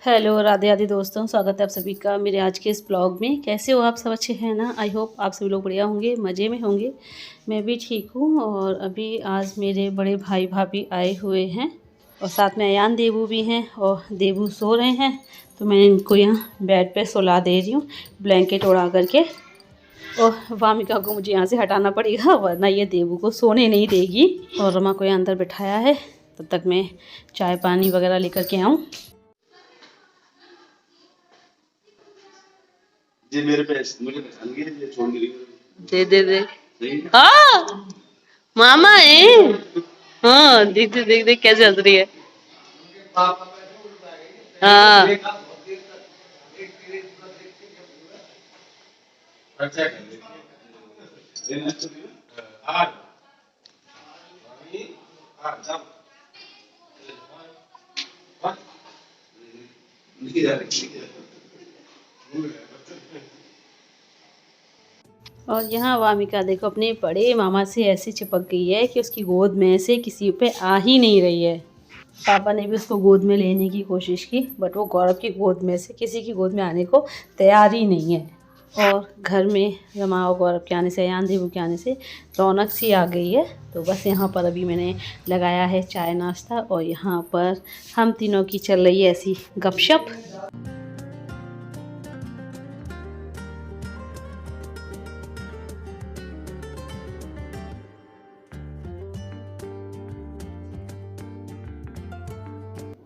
Hello Radhe Radhe दोस्तों, स्वागत है आप सभी का मेरे आज के इस ब्लॉग में। कैसे हो आप सब? अच्छे हैं ना? आई होप आप सभी लोग बढ़िया होंगे, मज़े में होंगे। मैं भी ठीक हूँ। और अभी आज मेरे बड़े भाई भाभी आए हुए हैं और साथ में अयान देबू भी हैं। और देबू सो रहे हैं तो मैं इनको यहाँ बेड पे सुला दे रही हूँ ब्लैंकेट उड़ा करके। और वामिका को मुझे यहाँ से हटाना पड़ेगा वरना ये देबू को सोने नहीं देगी। और रमा को यहाँ अंदर बिठाया है, तब तक मैं चाय पानी वगैरह लेकर के आऊँ। जी मेरे पे मुझे पहचान गई, ये छोड़ दी। दे हाँ मामा है। हाँ देख कैसे हंस रही है। हाँ अच्छा और यहाँ वामिका देखो अपने बड़े मामा से ऐसी चिपक गई है कि उसकी गोद में से किसी पे आ ही नहीं रही है। पापा ने भी उसको गोद में लेने की कोशिश की बट वो गौरव की गोद में से किसी की गोद में आने को तैयार ही नहीं है। और घर में रमा और गौरव के आने से, अयान देबू के आने से रौनक सी आ गई है। तो बस यहाँ पर अभी मैंने लगाया है चाय नाश्ता और यहाँ पर हम तीनों की चल रही है ऐसी गपशप।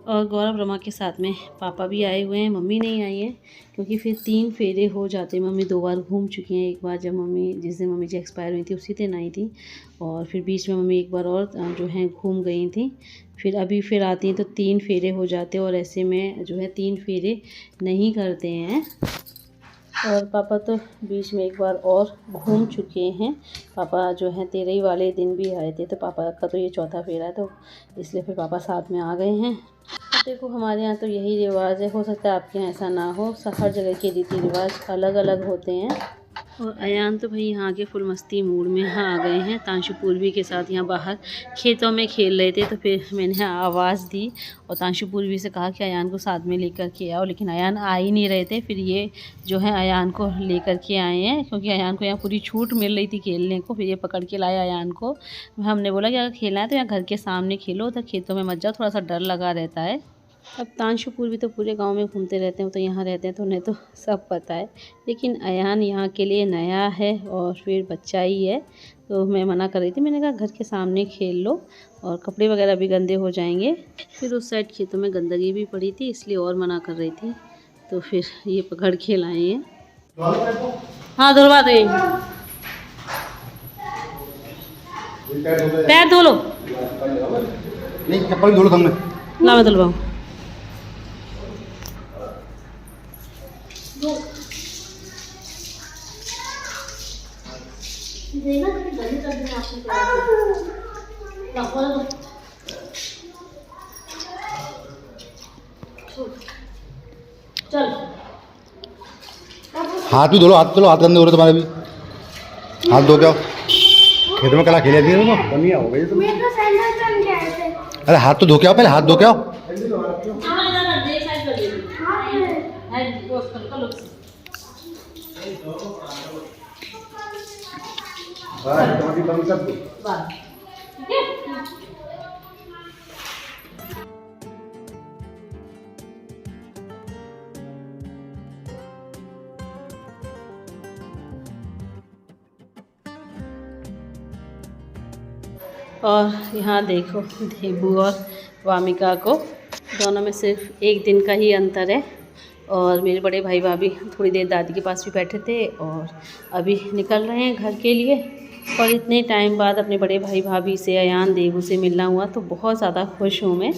और गौरव रमा के साथ में पापा भी आए हुए हैं, मम्मी नहीं आई है क्योंकि फिर 3 फेरे हो जाते। मम्मी 2 बार घूम चुकी हैं। एक बार जब मम्मी जिस दिन मम्मी जी एक्सपायर हुई थी उसी दिन आई थी और फिर बीच में मम्मी एक बार और जो है घूम गई थी। फिर अभी फिर आती हैं तो 3 फेरे हो जाते और ऐसे में जो है 3 फेरे नहीं करते हैं। और पापा तो बीच में एक बार और घूम चुके हैं। पापा जो है 13 वाले दिन भी आए थे, तो पापा का तो ये 4था फेरा है, तो इसलिए फिर पापा साथ में आ गए हैं। तो देखो हमारे यहाँ तो यही रिवाज है, हो सकता है आपके यहाँ ऐसा ना हो। हर जगह के रीति रिवाज अलग अलग होते हैं। और अयान तो भाई यहाँ के फुल मस्ती मूड में यहाँ आ गए हैं। तांशु पूर्वी के साथ यहाँ बाहर खेतों में खेल रहे थे, तो फिर मैंने आवाज़ दी और तांशु पूर्वी से कहा कि अयान को साथ में लेकर के आओ, लेकिन अयान आ ही नहीं रहे थे। फिर ये जो है अयान को लेकर के आए हैं क्योंकि अयान को यहाँ पूरी छूट मिल रही थी खेलने को। फिर ये पकड़ के लाया अयान को। हमने बोला कि अगर खेलना है तो यहाँ घर के सामने खेलो, तो खेतों में मत जाओ, थोड़ा सा डर लगा रहता है। अब तांशु पूर्वी तो पूरे गांव में घूमते रहते हैं, तो यहाँ रहते हैं तो उन्हें तो सब पता है। लेकिन अयान यहाँ के लिए नया है और फिर बच्चा ही है, तो मैं मना कर रही थी। मैंने कहा घर के सामने खेल लो और कपड़े वगैरह भी गंदे हो जाएंगे। फिर उस साइड खेतों में गंदगी भी पड़ी थी, इसलिए और मना कर रही थी। तो फिर ये पकड़ के लाए हैं। हाँ धुलवा दो, पैर धो लो। नहीं चप्पल धो लो तुमने। ला मैं धुलवाऊँ। चल हाथ भी धो लो, हाथ गंदे हो रहे तुम्हारे भी। हाथ धो के आओ। खेत में कला खेले थी तुम, बढ़िया हो गई तुम। अरे हाथ तो धो के आओ, पहले हाथ धो के आओ। और यहाँ देखो देबू और वामिका को, दोनों में सिर्फ 1 दिन का ही अंतर है। और मेरे बड़े भाई भाभी थोड़ी देर दादी के पास भी बैठे थे और अभी निकल रहे हैं घर के लिए। और इतने टाइम बाद अपने बड़े भाई भाभी से, अयान देबू से मिलना हुआ, तो बहुत ज़्यादा खुश हूँ मैं।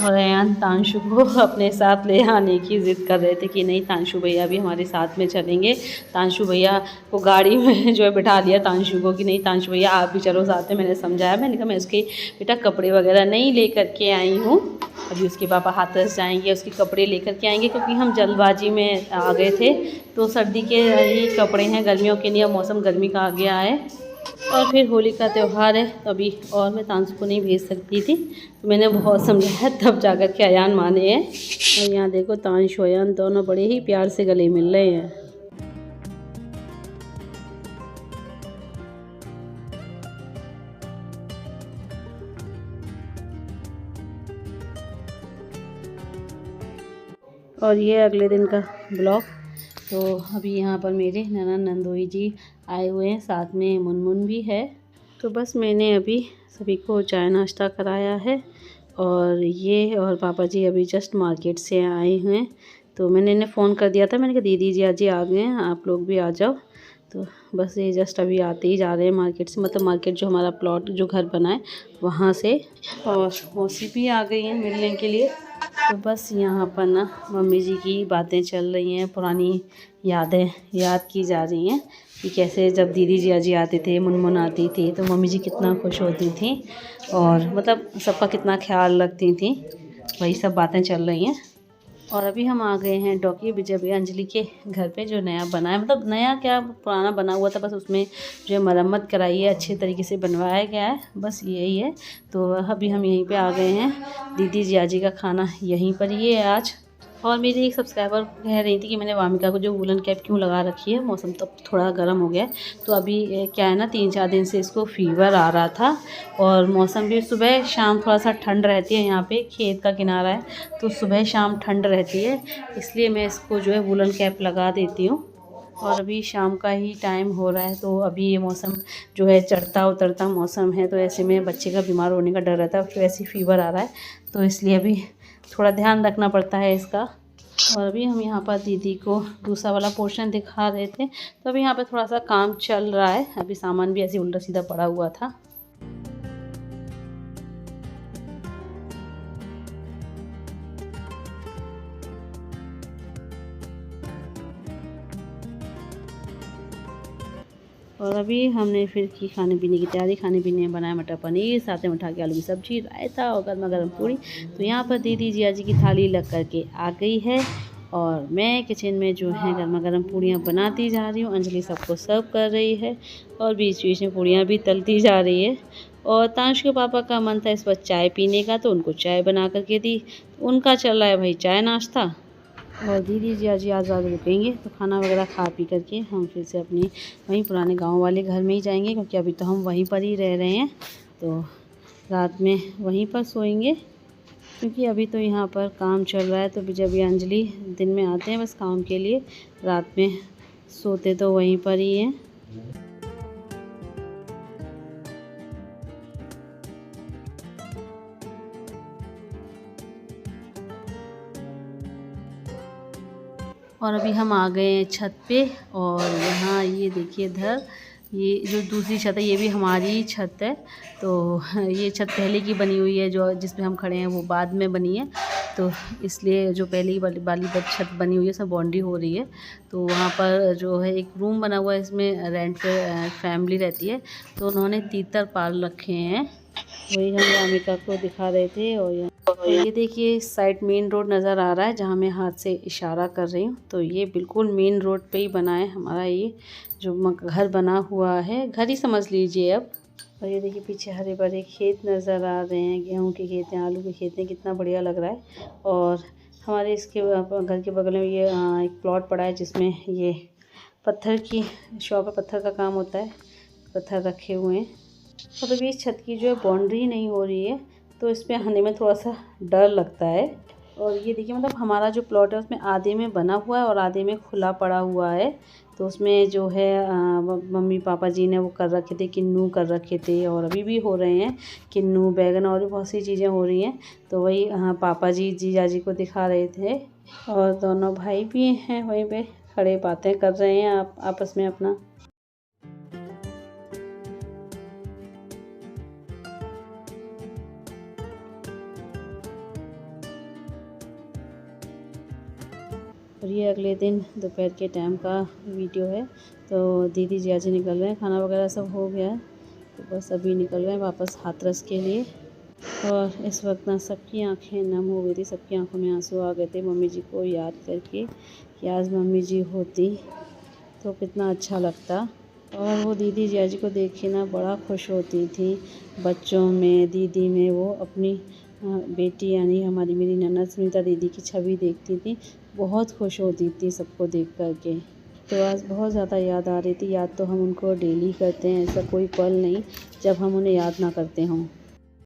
और अयान तांशु को अपने साथ ले आने की ज़िद कर रहे थे कि नहीं तांशु भैया भी हमारे साथ में चलेंगे। तांशु भैया को गाड़ी में जो है बिठा दिया तांशु को कि नहीं तांशु भैया आप भी चलो साथ में। मैंने समझाया, मैंने कहा मैं उसके बेटा कपड़े वगैरह नहीं ले कर के आई हूँ, अभी उसके पापा हाथरस जाएंगे, उसके कपड़े लेकर के आएंगे क्योंकि हम जल्दबाजी में आ गए थे। तो सर्दी के ही कपड़े हैं, गर्मियों के नहीं। अब मौसम गर्मी का आ गया है और फिर होली का त्यौहार है, तो अभी और मैं तांसु को नहीं भेज सकती थी, तो मैंने बहुत समझाया तब जाकर के अयान माने हैं। और यहाँ देखो तांशु अयान दोनों बड़े ही प्यार से गले मिल रहे हैं। और ये अगले दिन का ब्लॉग। तो अभी यहाँ पर मेरे ननद नंदोई जी आए हुए हैं, साथ में मुनमुन भी है। तो बस मैंने अभी सभी को चाय नाश्ता कराया है, और ये और पापा जी अभी जस्ट मार्केट से आए हैं। तो मैंने इन्हें फ़ोन कर दिया था, मैंने कहा दीदी जी आज ही आ गए हैं, आप लोग भी आ जाओ। तो बस ये जस्ट अभी आते ही जा रहे हैं मार्केट से, मतलब मार्केट जो हमारा प्लॉट जो घर बना है वहाँ से। और मौसी भी आ गई हैं मिलने के लिए। तो बस यहाँ पर ना मम्मी जी की बातें चल रही हैं, पुरानी यादें याद की जा रही हैं कि कैसे जब दीदी जी अजी आते थे, मुनमुन आती थी, तो मम्मी जी कितना खुश होती थी और मतलब सबका कितना ख्याल रखती थी। वही सब बातें चल रही हैं। और अभी हम आ गए हैं डॉक्टर विजय भैया अंजलि के घर पे, जो नया बना है, मतलब नया क्या पुराना बना हुआ था, बस उसमें जो है मरम्मत कराई है, अच्छे तरीके से बनवाया गया है, बस यही है। तो अभी हम यहीं पे आ गए हैं। दीदी जियाजी का खाना यहीं पर ही है आज। और मेरी एक सब्सक्राइबर कह रही थी कि मैंने वामिका को जो वूलन कैप क्यों लगा रखी है, मौसम तो थोड़ा गर्म हो गया है। तो अभी क्या है ना, 3-4 दिन से इसको फ़ीवर आ रहा था, और मौसम भी सुबह शाम थोड़ा सा ठंड रहती है। यहाँ पे खेत का किनारा है, तो सुबह शाम ठंड रहती है, इसलिए मैं इसको जो है वूलन कैप लगा देती हूँ। और अभी शाम का ही टाइम हो रहा है, तो अभी ये मौसम जो है चढ़ता उतरता मौसम है, तो ऐसे में बच्चे का बीमार होने का डर रहता है, फिर ऐसे फ़ीवर आ रहा है, तो इसलिए अभी थोड़ा ध्यान रखना पड़ता है इसका। और अभी हम यहाँ पर दीदी को दूसरा वाला पोर्शन दिखा रहे थे, तो अभी यहाँ पर थोड़ा सा काम चल रहा है, अभी सामान भी ऐसे उल्टा सीधा पड़ा हुआ था। और अभी हमने फिर की खाने पीने की तैयारी। खाने पीने में बनाया मटर पनीर, साथ में उठा के आलू की सब्जी, रायता और गर्मा गर्म पूड़ी। तो यहाँ पर दीदी जिया जी की थाली लग कर के आ गई है, और मैं किचन में जो है गर्मा गर्म पूड़ियाँ बनाती जा रही हूँ। अंजलि सबको सर्व कर रही है, और बीच बीच में पूड़ियाँ भी तलती जा रही है। और तांश के पापा का मन था इस वक्त चाय पीने का, तो उनको चाय बना करके दी। उनका चल रहा है भाई चाय नाश्ता। और दीदी जी आज ज़्यादा रुकेंगे, तो खाना वगैरह खा पी करके हम फिर से अपने वहीं पुराने गांव वाले घर में ही जाएंगे, क्योंकि अभी तो हम वहीं पर ही रह रहे हैं। तो रात में वहीं पर सोएंगे, क्योंकि अभी तो यहाँ पर काम चल रहा है। तो जब ये अंजलि दिन में आते हैं बस काम के लिए, रात में सोते तो वहीं पर ही हैं। और अभी हम आ गए हैं छत पे, और यहाँ ये देखिए इधर ये जो दूसरी छत है ये भी हमारी छत है। तो ये छत पहले की बनी हुई है, जो जिस पे हम खड़े हैं वो बाद में बनी है। तो इसलिए जो पहले वाली छत बनी हुई है सब बाउंड्री हो रही है। तो वहाँ पर जो है एक रूम बना हुआ है, इसमें रेंट पे फैमिली रहती है, तो उन्होंने तीतर पाल रखे हैं, वही हम वामिका को दिखा रहे थे। और ये देखिए साइड मेन रोड नज़र आ रहा है, जहाँ मैं हाथ से इशारा कर रही हूँ, तो ये बिल्कुल मेन रोड पे ही बना है हमारा ये जो घर बना हुआ है, घर ही समझ लीजिए अब। और ये देखिए पीछे हरे भरे खेत नज़र आ रहे हैं, गेहूं के खेत हैं, आलू के खेत हैं, कितना बढ़िया लग रहा है। और हमारे इसके घर के बगल में ये एक प्लॉट पड़ा है, जिसमें ये पत्थर की शॉप है, पत्थर का काम होता है, पत्थर रखे हुए हैं। और अभी इस छत की जो है बाउंड्री नहीं हो रही है, तो इस पर आने में थोड़ा सा डर लगता है। और ये देखिए मतलब हमारा जो प्लॉट है उसमें आधे में बना हुआ है और आधे में खुला पड़ा हुआ है। तो उसमें जो है मम्मी पापा जी ने वो कर रखे थे, किन्नू कर रखे थे, और अभी भी हो रहे हैं किन्नू, बैगन और भी बहुत सी चीज़ें हो रही हैं। तो वही पापा जी जीजा जी को दिखा रहे थे, और दोनों भाई भी हैं वहीं पे खड़े बातें कर रहे हैं आपस में अपना। और ये अगले दिन दोपहर के टाइम का वीडियो है। तो दीदी जी आज निकल रहे हैं, खाना वगैरह सब हो गया है, तो बस अभी निकल रहे हैं वापस हाथरस के लिए। और इस वक्त ना सबकी आंखें नम हो गई थी, सबकी आंखों में आंसू आ गए थे मम्मी जी को याद करके, कि आज मम्मी जी होती तो कितना अच्छा लगता। और वो दीदी जिया जी को देख के ना बड़ा खुश होती थी। बच्चों में, दीदी में वो अपनी बेटी यानी हमारी मेरी ननद सुनीता दीदी की छवि देखती थी, बहुत खुश होती थी सबको देख कर के। तो आज बहुत ज़्यादा याद आ रही थी। याद तो हम उनको डेली करते हैं, ऐसा कोई पल नहीं जब हम उन्हें याद ना करते हों।